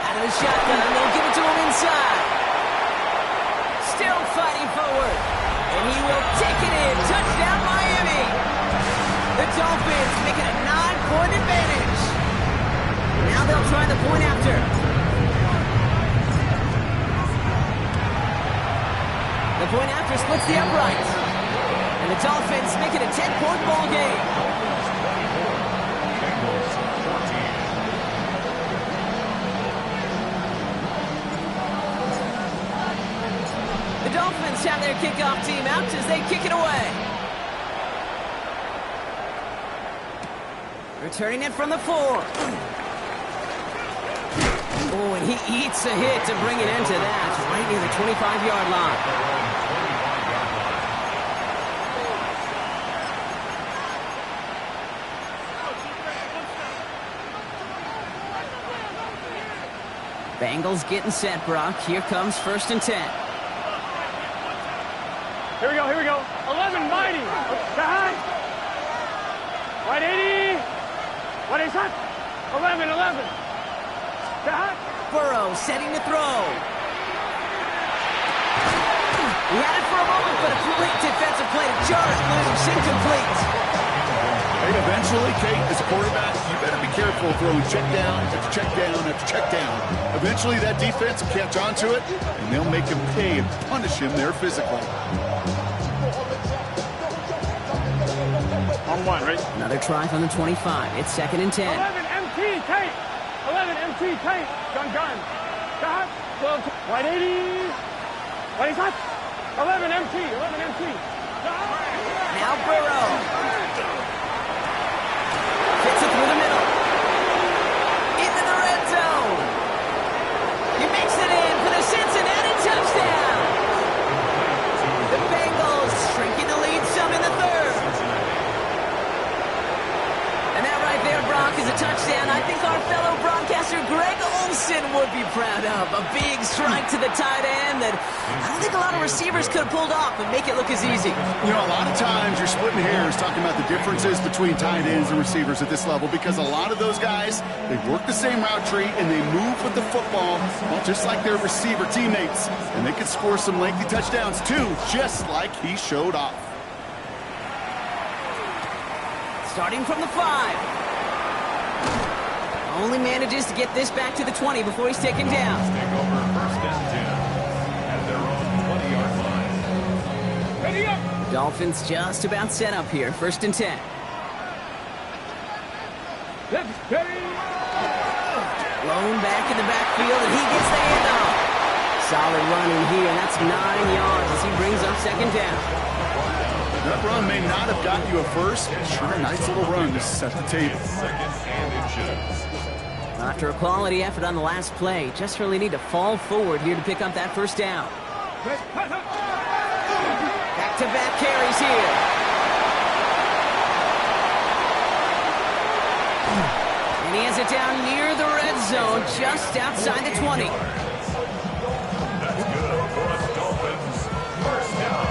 Speaker 6: Out of the shotgun, they'll give it to him inside. Still fighting forward. And he will take it in. Touchdown, Miami. The Dolphins make it a 9-point advantage. Now they'll try the point after. The point after splits the uprights. And the Dolphins make it a 10-point ball game. The Dolphins have their kickoff team out as they kick it away. Returning it from the 4. Oh, and he eats a hit to bring it into that, right near the 25-yard line. Bengals getting set, Brock. Here comes 1st and 10.
Speaker 5: Here we go. Here we go. 11 mighty. Behind. Right 80. What is that? 11. Behind.
Speaker 6: Burrow setting to throw. He had it for a moment, but a complete defensive play to Jarvis loose. Incomplete.
Speaker 7: Hey, eventually, Kate, as a quarterback, you better be careful throwing check down after check down after check down. Eventually, that defense will catch on to it, and they'll make him pay and punish him there physically.
Speaker 5: On 1, right?
Speaker 6: Another try from the 25. It's 2nd and 10.
Speaker 5: 11 MT tight. 11 MT tight. Gun. Behind. Right 80. What is that? 11 MT.
Speaker 6: Now Burrow. Fits it through the middle. Into the red zone. He makes it in for the Cincinnati be proud of. A big strike to the tight end that I don't think a lot of receivers could have pulled off and make it look as easy.
Speaker 7: You know, a lot of times you're splitting hairs talking about the differences between tight ends and receivers at this level because a lot of those guys, they work the same route tree and they move with the football, well, just like their receiver teammates. And they can score some lengthy touchdowns too, just like he showed off.
Speaker 6: Starting from the 5. Only manages to get this back to the 20 before he's taken down.
Speaker 8: Take over first and 10 at their own 20-yard line.
Speaker 5: Ready up.
Speaker 6: Dolphins just about set up here. First and 10.
Speaker 5: Let's steady.
Speaker 6: Blown back in the backfield, and he gets the handoff. Solid run in here, and that's 9 yards as he brings up second down.
Speaker 7: That run may not have got you a first. Sure, a nice little run to set the table.
Speaker 8: Second and inches.
Speaker 6: After a quality effort on the last play, just really need to fall forward here to pick up that first down. Back-to-back carries here. And he has it down near the red zone, just outside the 20.
Speaker 8: That's good for us Dolphins. First down.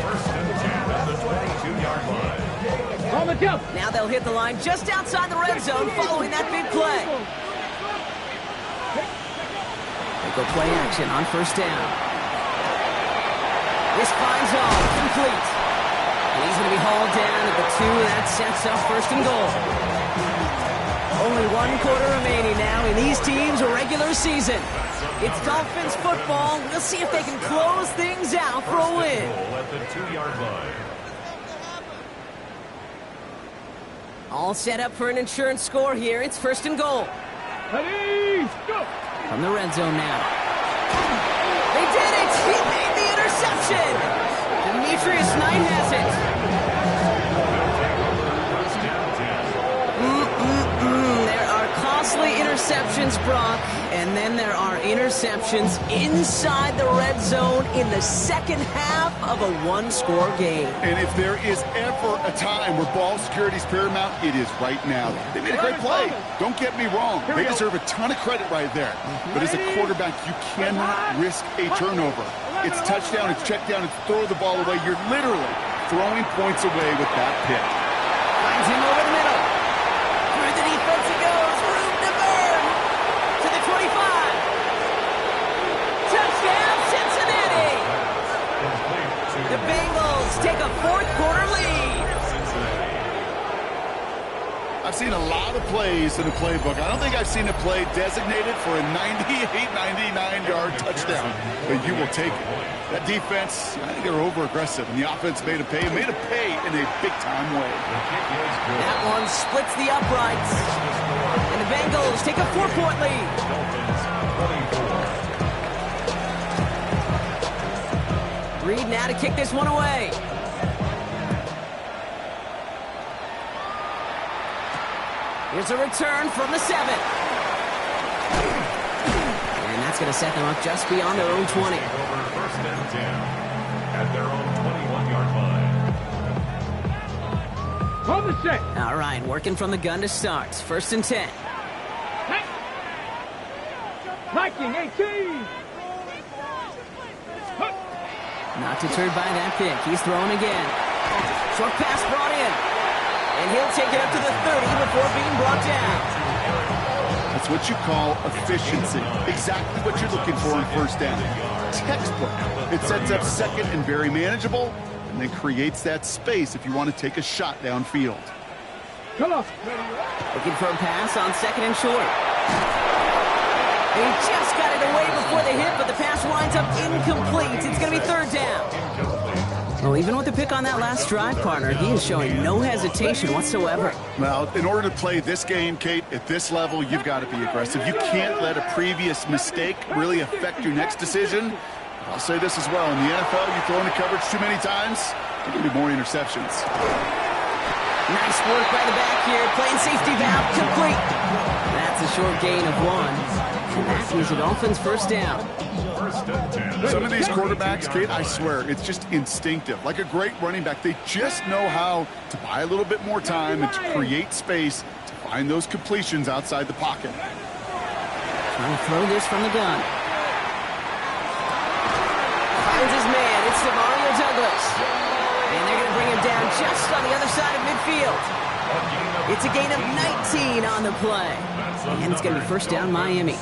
Speaker 8: First and 10 at the 22-yard line.
Speaker 5: On the jump.
Speaker 6: Now they'll hit the line just outside the red zone following that big play. They go play action on first down. This finds all complete. And he's going to be hauled down at the 2, and that sets up first and goal. Only 1 quarter remaining now in these teams' regular season. It's Dolphins football. We'll see if they can close things out for a win.
Speaker 8: Goal at the 2-yard line.
Speaker 6: All set up for an insurance score here. It's first and goal.
Speaker 5: Ready, go.
Speaker 6: From the red zone now. They did it! He made the interception! Demetrius Knight has it. There are costly interceptions, Brock, and then there are interceptions inside the red zone in the second half of a 1-score game.
Speaker 7: And if there is ever a time where ball security is paramount, it is right now. They made a great play. Don't get me wrong. They deserve a ton of credit right there. But as a quarterback, you cannot risk a turnover. It's touchdown, it's check down, it's throw the ball away. You're literally throwing points away with that pick.
Speaker 6: Finds him over the middle. Through the defense he goes. Room to burn. To the 25. Touchdown, Cincinnati. The Bengals take a 4th-quarter lead.
Speaker 7: I've seen a lot of plays in the playbook. I don't think I've seen a play designated for a 98, 99-yard touchdown, but you will take it. That defense, I think they were over-aggressive, and the offense made a pay in a big-time way.
Speaker 6: That one splits the uprights. And the Bengals take a 4-point lead. Reed now to kick this one away. Here's a return from the 7. And that's going to set them up just beyond their own 20.
Speaker 8: First and 10 at their own 21-yard line.
Speaker 5: On the set.
Speaker 6: All right, working from the gun to start. First and 10.
Speaker 5: Hiking 18.
Speaker 6: Not deterred by that pick. He's throwing again. Short pass brought in. And he'll take it up to the 30 before being brought down.
Speaker 7: That's what you call efficiency. Exactly what you're looking for in first down. Textbook. It sets up second and very manageable, and then creates that space if you want to take a shot downfield.
Speaker 5: Come on.
Speaker 6: Looking for a pass on second and short. He just got it away before the hit, but the pass winds up incomplete. It's going to be third down. Well, even with the pick on that last drive, partner, he is showing no hesitation whatsoever.
Speaker 7: Well, in order to play this game, Kate, at this level, you've got to be aggressive. You can't let a previous mistake really affect your next decision. I'll say this as well. In the NFL, you throw into coverage too many times, there can be more interceptions.
Speaker 6: Nice work by the back here. Playing safety valve complete. That's a short gain of 1. And that means the Dolphins first down.
Speaker 7: Some of these quarterbacks, Kate, I swear, it's just instinctive. Like a great running back, they just know how to buy a little bit more time and to create space to find those completions outside the pocket.
Speaker 6: Trying to throw this from the gun. Finds his man. It's Mario Douglas. And they're going to bring him down just on the other side of midfield. It's a gain of 19 on the play. And it's going to be first down Miami.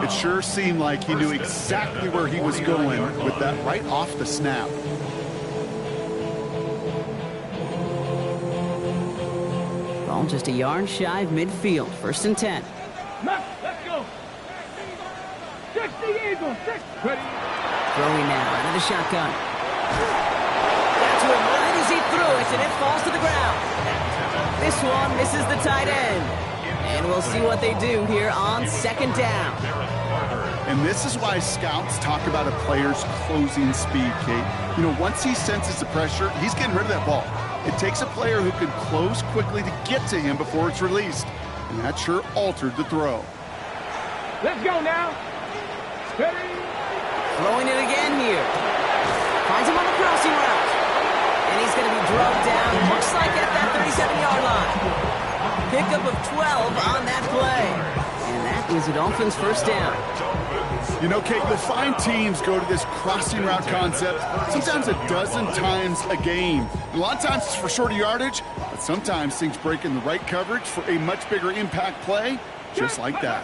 Speaker 7: It sure seemed like he knew exactly where he was going with that right off the snap.
Speaker 6: Ball just a yard shy of midfield. First and 10.
Speaker 5: Let's go. 60 Eagles. 60. Ready.
Speaker 6: Throwing now out of the shotgun. Got to him right as he threw it, and it falls to the ground. This one misses the tight end. And we'll see what they do here on second down.
Speaker 7: And this is why scouts talk about a player's closing speed, Kate. You know, once he senses the pressure, he's getting rid of that ball. It takes a player who can close quickly to get to him before it's released. And that sure altered the throw.
Speaker 5: Let's go now. Ready.
Speaker 6: Throwing it again here. Finds him on the crossing route. And he's going to be drugged down, looks like at that 37-yard line. Pickup of 12 on that play. And that is the Dolphins' first down.
Speaker 7: You know, Kate, you'll find teams go to this crossing route concept sometimes a dozen times a game. A lot of times it's for shorter yardage, but sometimes things break in the right coverage for a much bigger impact play, just like that.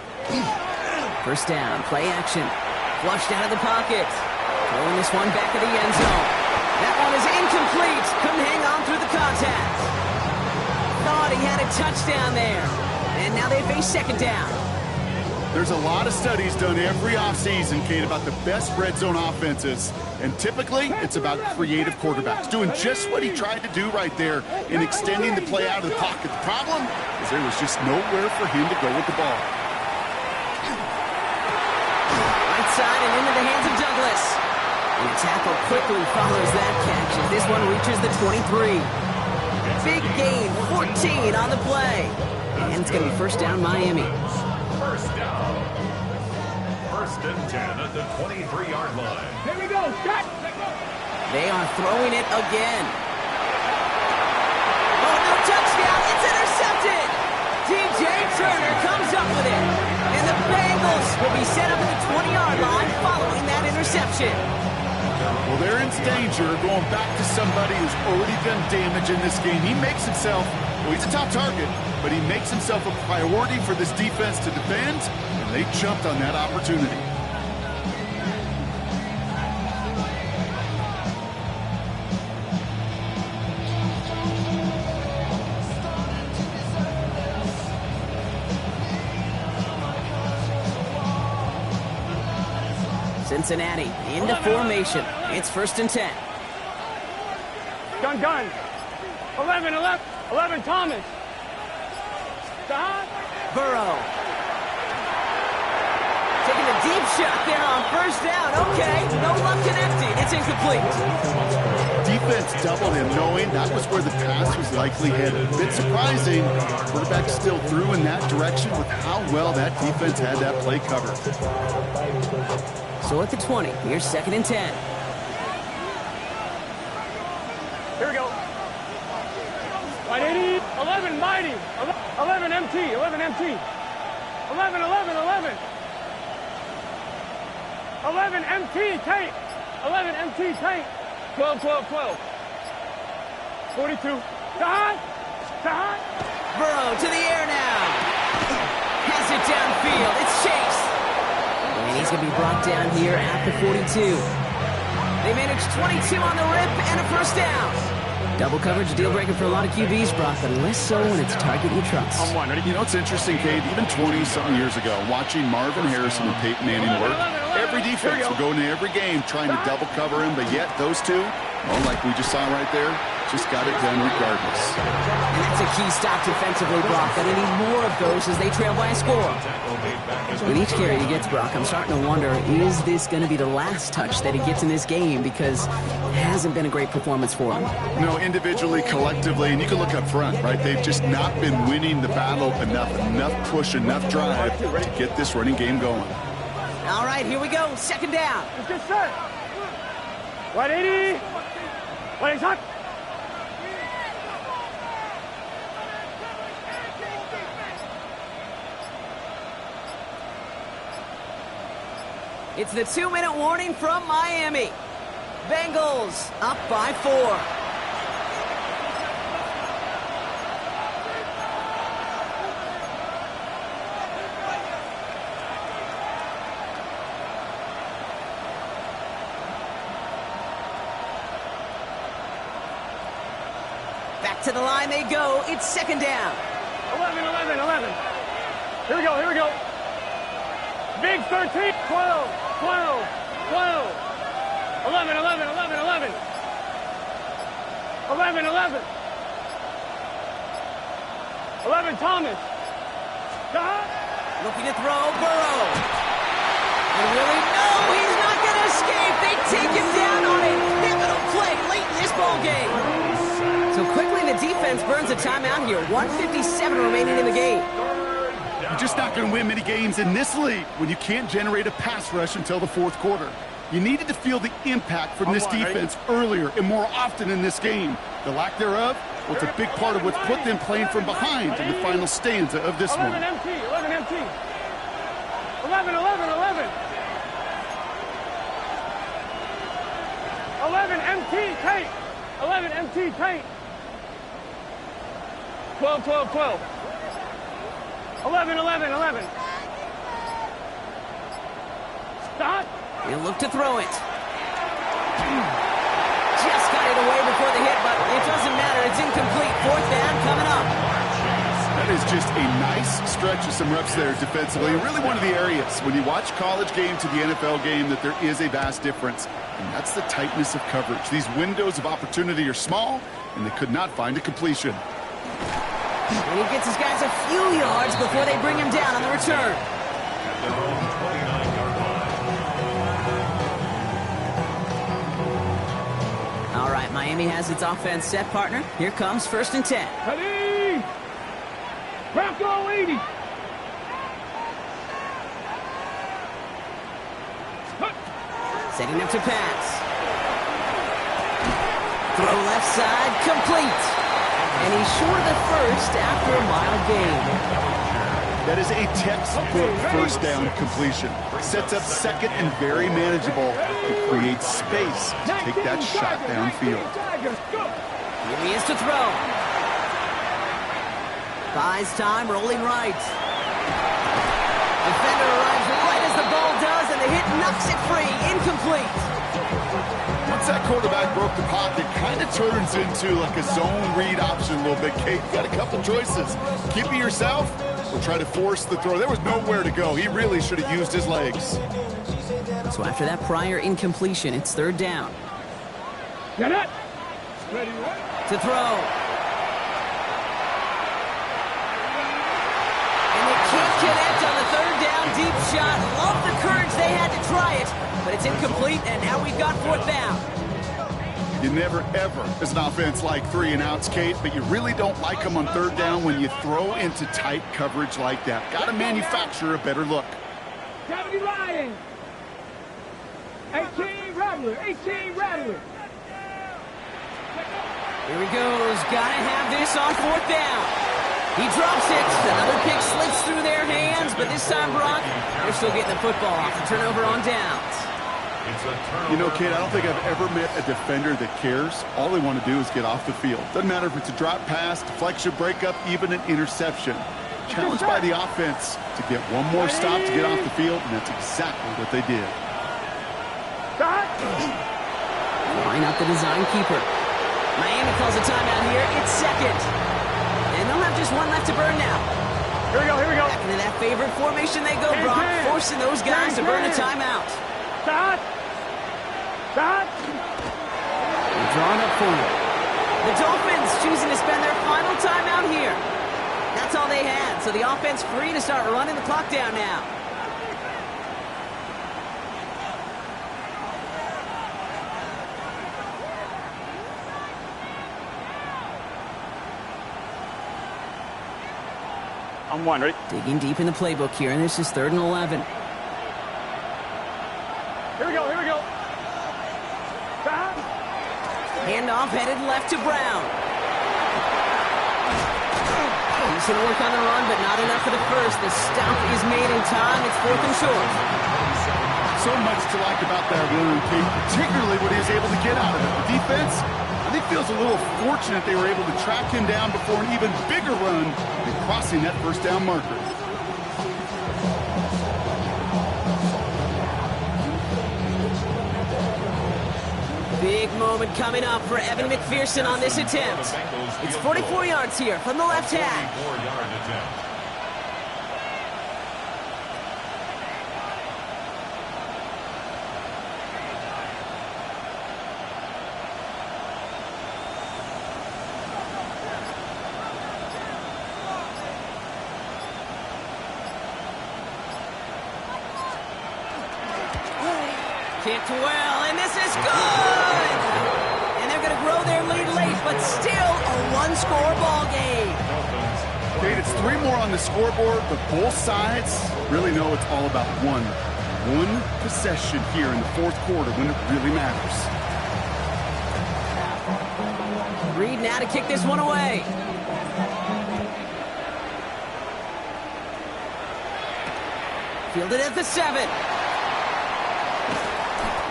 Speaker 6: First down, play action. Flushed out of the pocket. Throwing this one back of the end zone. That one is incomplete. Couldn't hang on through the contact. Thought he had a touchdown there. And now they face second down.
Speaker 7: There's a lot of studies done every offseason, Kate, about the best red zone offenses. And typically, it's about creative quarterbacks doing just what he tried to do right there in extending the play out of the pocket. The problem is there was just nowhere for him to go with the ball.
Speaker 6: Right side and into the hands of Douglas. And the tackle quickly follows that catch as this one reaches the 23. Big gain, 14 on the play. And it's going to be first down Miami.
Speaker 8: First down. First and 10 at the 23-yard line.
Speaker 5: Here we go. Shot.
Speaker 6: They are throwing it again. Oh, no touchdown. It's intercepted. DJ Turner comes up with it. And the Bengals will be set up at the 20-yard line following that interception.
Speaker 7: Well, they're in danger going back to somebody who's already done damage in this game. He makes himself, well, he's a top target, but he makes himself a priority for this defense to defend, and they jumped on that opportunity.
Speaker 6: Cincinnati into formation. It's first and 10.
Speaker 5: Gun. 11 Thomas. Stop.
Speaker 6: Burrow. Taking a deep shot there on first down. Okay, no luck connecting. It's incomplete.
Speaker 7: Defense doubled him, knowing that was where the pass was likely headed. A bit surprising. Quarterback still threw in that direction with how well that defense had that play covered.
Speaker 6: So at the 20, here's second and 10.
Speaker 5: Here we go. 180. 11 Mighty. 11 MT. 11 MT. 11 MT tank. 11 MT tank. 12. 42. Tahan.
Speaker 6: Burrow to the air now. Has it downfield. It's Chase. And he's going to be brought down here at the 42. They managed 22 on the rip and a first down. Double coverage, deal breaker for a lot of QBs, Brock, but less so when it's a target you trust.
Speaker 7: You know, it's interesting, Kate, even 20-something years ago, watching Marvin Harrison and Peyton Manning work, every defense would go into every game trying to double cover him, but yet those two, well, like we just saw right there, just got it done regardless.
Speaker 6: And that's a key stop defensively, Brock. They need more of those as they trail by a score. With each carry he gets, Brock, I'm starting to wonder, is this going to be the last touch that he gets in this game? Because it hasn't been a great performance for him.
Speaker 7: No, individually, collectively, and you can look up front, right? They've just not been winning the battle enough push, enough drive to get this running game going.
Speaker 6: All right, here we go. Second down.
Speaker 5: It's good set. 180. 180 hot.
Speaker 6: It's the 2-minute warning from Miami. Bengals up by 4. Back to the line they go. It's second down.
Speaker 5: 11, 11, 11. Here we go, here we go. Big 13, 12, 12, 12. 11, 11, 11, 11. 11, 11. 11, Thomas. Stop.
Speaker 6: Looking to throw, Burrow. And really, no, he's not going to escape. They take him down on a pivotal play late in this ball game. So quickly, the defense burns a timeout here. 1:57 remaining in the game.
Speaker 7: You're just not going to win many games in this league when you can't generate a pass rush until the fourth quarter. You needed to feel the impact from this defense earlier and more often in this game. The lack thereof, well, it's a big part of what's put them playing from behind in the final stanza of this
Speaker 5: 11
Speaker 7: one.
Speaker 5: MT, 11 MT. 11, 11, 11. 11 MT, Tate. 11 MT, Tate. 12, 12, 12. 11, 11, 11. Stop.
Speaker 6: He'll look to throw it. Just got it away before the hit, but it doesn't matter. It's incomplete. Fourth down coming up.
Speaker 7: That is just a nice stretch of some reps there defensively. Really one of the areas when you watch college game to the NFL game that there is a vast difference. And that's the tightness of coverage. These windows of opportunity are small, and they could not find a completion.
Speaker 6: And he gets his guys a few yards before they bring him down on the return. All right, Miami has its offense set, partner. Here comes 1st and 10.
Speaker 5: Ready. Bronco 80.
Speaker 6: Setting up to pass. Throw left side, complete. And he's short of the first after a mild gain.
Speaker 7: That is a textbook first down completion. Sets up second and very manageable. It creates space to take that shot downfield.
Speaker 6: Here he is to throw. Buys time, rolling right. Defender arrives right as the ball does, and the hit knocks it free. Incomplete.
Speaker 7: Once that quarterback broke the pocket, kind of turns into like a zone read option a little bit. Kate, you got a couple choices. Keep it yourself or try to force the throw. There was nowhere to go. He really should have used his legs.
Speaker 6: So after that prior incompletion, it's 3rd down.
Speaker 5: Get it. Ready.
Speaker 6: To throw. And they can't connect on the 3rd down deep shot. Love the courage they had to try it, but it's incomplete, and now we've got 4th down.
Speaker 7: You never, ever, as an offense, like 3 and outs, Kate, but you really don't like them on 3rd down when you throw into tight coverage like that. Got to manufacture a better look.
Speaker 5: 70 Ryan. 18 Rattler. 18 Rattler.
Speaker 6: Here he goes. Gotta have this on 4th down. He drops it. Another pick slips through their hands, but this time, Brock, they're still getting the football off. The turnover on downs.
Speaker 7: You know, Kate, I don't think I've ever met a defender that cares. All they want to do is get off the field. Doesn't matter if it's a drop pass, deflection, breakup, even an interception. Challenged by the offense to get one more stop to get off the field, and that's exactly what they did.
Speaker 6: Line up the design keeper. Miami calls a timeout here. It's 2nd. And they'll have just one left to burn now.
Speaker 5: Here we go, here we go.
Speaker 6: Back into that favorite formation they go, Brock, forcing those guys to burn a timeout.
Speaker 5: Stop. Stop.
Speaker 6: They're drawn up forward. The Dolphins choosing to spend their final timeout here. That's all they had, so the offense free to start running the clock down now.
Speaker 5: I'm one, ready?
Speaker 6: Digging deep in the playbook here, and this is 3rd and 11.
Speaker 5: Here we go, here we go. Stop.
Speaker 6: Handoff headed left to Brown. Decent work on the run, but not enough for the first. The stop is made in time. It's 4th and short.
Speaker 7: So much to like about that run, Kate, particularly what he was able to get out of it. The defense, I think, feels a little fortunate they were able to track him down before an even bigger run and crossing that first down marker.
Speaker 6: Big moment coming up for Evan McPherson on this attempt. It's 44 yards here from the left hash.
Speaker 8: 44-yard attempt.
Speaker 6: Kicked well, and this is good! And they're going to grow their lead late, but still a one-score ball game.
Speaker 7: Kate, it's 3 more on the scoreboard, but both sides really know it's all about one possession here in the fourth quarter when it really matters.
Speaker 6: Reed now to kick this one away. Fielded at the 7.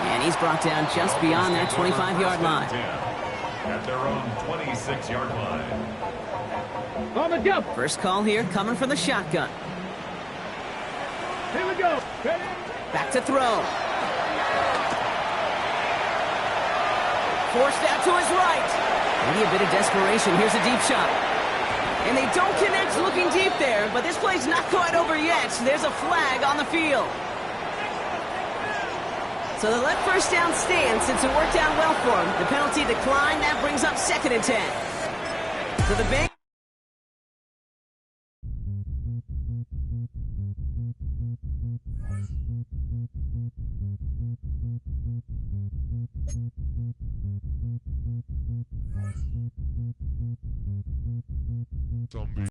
Speaker 6: And he's brought down just beyond that 25-yard line.
Speaker 8: At their own 26-yard line.
Speaker 5: On the jump.
Speaker 6: First call here coming from the shotgun.
Speaker 5: Here we go. Ready?
Speaker 6: Back to throw. Forced out to his right. Maybe a bit of desperation. Here's a deep shot. And they don't connect looking deep there, but this play's not quite over yet. There's a flag on the field. So they let first down stand since it worked out well for him. The penalty declined. That brings up 2nd and 10. So the Bengals.